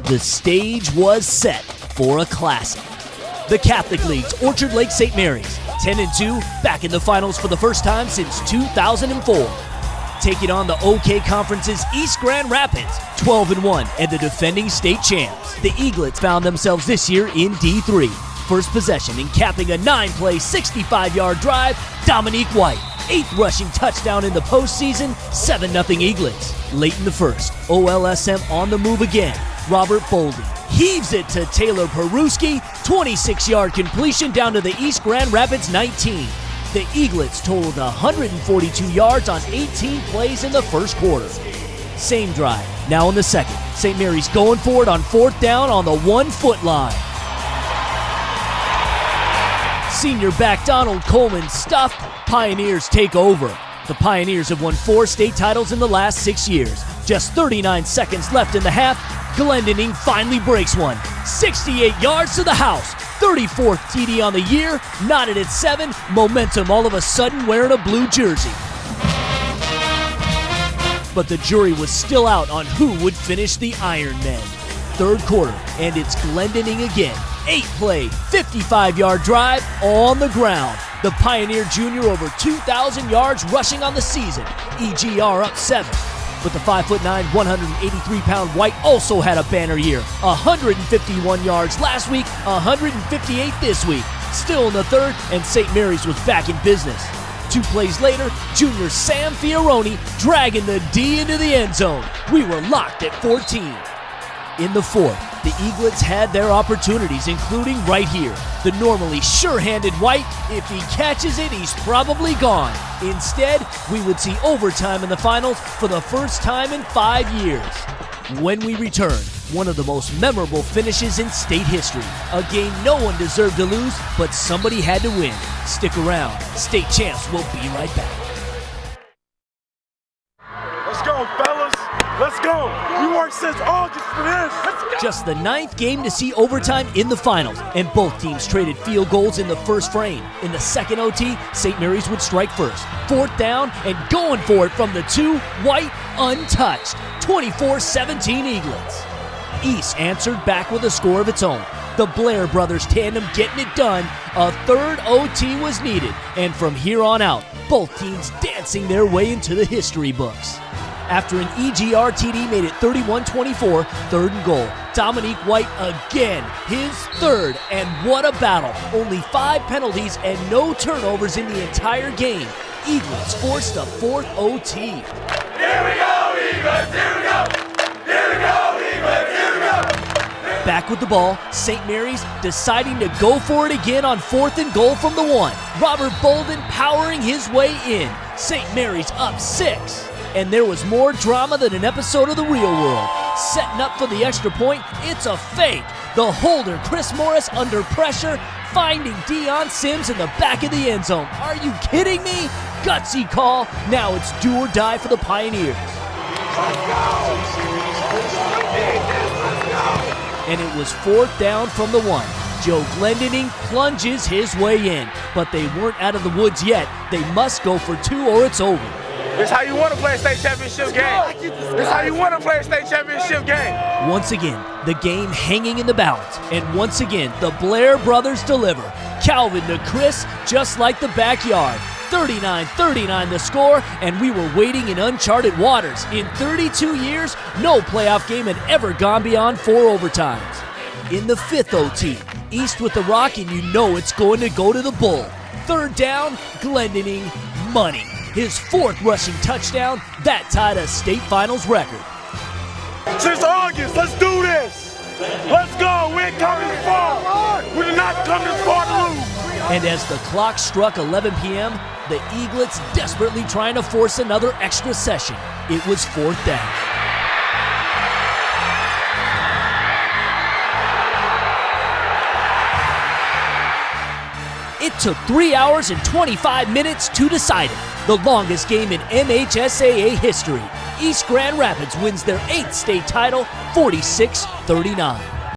The stage was set for a classic. The Catholic League's Orchard Lake St. Mary's, 10-2, back in the finals for the first time since 2004. Taking on the OK Conference's East Grand Rapids, 12-1, and the defending state champs. The Eaglets found themselves this year in D3. First possession and capping a 9-play, 65-yard drive, Dominique White. 8th rushing touchdown in the postseason, 7-0 Eaglets. Late in the first, OLSM on the move again. Robert Bolden heaves it to Taylor Peruski, 26-yard completion down to the East Grand Rapids 19. The Eaglets totaled 142 yards on 18 plays in the first quarter. Same drive, now in the second. St. Mary's going for it on 4th down on the 1-foot line. Senior back Donald Coleman stuffed, Pioneers take over. The Pioneers have won 4 state titles in the last 6 years. Just 39 seconds left in the half, Glendening finally breaks one. 68 yards to the house. 34th TD on the year, knotted at 7, momentum all of a sudden wearing a blue jersey. But the jury was still out on who would finish the Iron Men. Third quarter, and it's Glendening again. 8-play, 55-yard drive on the ground. The Pioneer Junior over 2,000 yards rushing on the season. EGR up 7. But the 5'9", 183-pound White also had a banner year. 151 yards last week, 158 this week. Still in the third, and St. Mary's was back in business. 2 plays later, junior Sam Fioroni dragging the D into the end zone. We were locked at 14. In the fourth, the Eaglets had their opportunities, including right here. The normally sure-handed White, if he catches it, he's probably gone. Instead, we would see overtime in the finals for the first time in 5 years. When we return, one of the most memorable finishes in state history. A game no one deserved to lose, but somebody had to win. Stick around. State Champs will be right back. Let's go, fellas. Let's go. We worked since August for this. Just the 9th game to see overtime in the finals, and both teams traded field goals in the first frame. In the second OT, St. Mary's would strike first. 4th down, and going for it from the 2, White untouched. 24-17 Eaglets. East answered back with a score of its own. The Blair brothers tandem getting it done. A third OT was needed, and from here on out, both teams dancing their way into the history books. After an EGR TD made it 31-24, 3rd and goal. Dominique White again, his 3rd, and what a battle. Only 5 penalties and no turnovers in the entire game. Eaglets forced a 4th OT. Here we go, Eaglets, here we go! Here we go, Eaglets, here we go! Back with the ball, St. Mary's deciding to go for it again on 4th and goal from the 1. Robert Bolden powering his way in. St. Mary's up 6. And there was more drama than an episode of The Real World. Setting up for the extra point, it's a fake. The holder, Chris Morris, under pressure, finding Deion Sims in the back of the end zone. Are you kidding me? Gutsy call. Now it's do or die for the Pioneers. And it was 4th down from the 1. Joe Glendening plunges his way in, but they weren't out of the woods yet. They must go for 2 or it's over. This how you want to play a state championship game. This how you want to play a state championship game. Once again, the game hanging in the balance. And once again, the Blair brothers deliver. Calvin to Chris, just like the backyard. 39-39 the score, and we were wading in uncharted waters. In 32 years, no playoff game had ever gone beyond 4 overtimes. In the 5th OT, East with the rock, and you know it's going to go to the bull. 3rd down, Glendening, money. His 4th rushing touchdown, that tied a state finals record. Since August, let's do this. Let's go. We ain't come this far. We did not come this far to lose. And as the clock struck 11 p.m., the Eaglets desperately trying to force another extra session. It was 4th down. It took 3 hours and 25 minutes to decide it. The longest game in MHSAA history. East Grand Rapids wins their 8th state title, 46-39.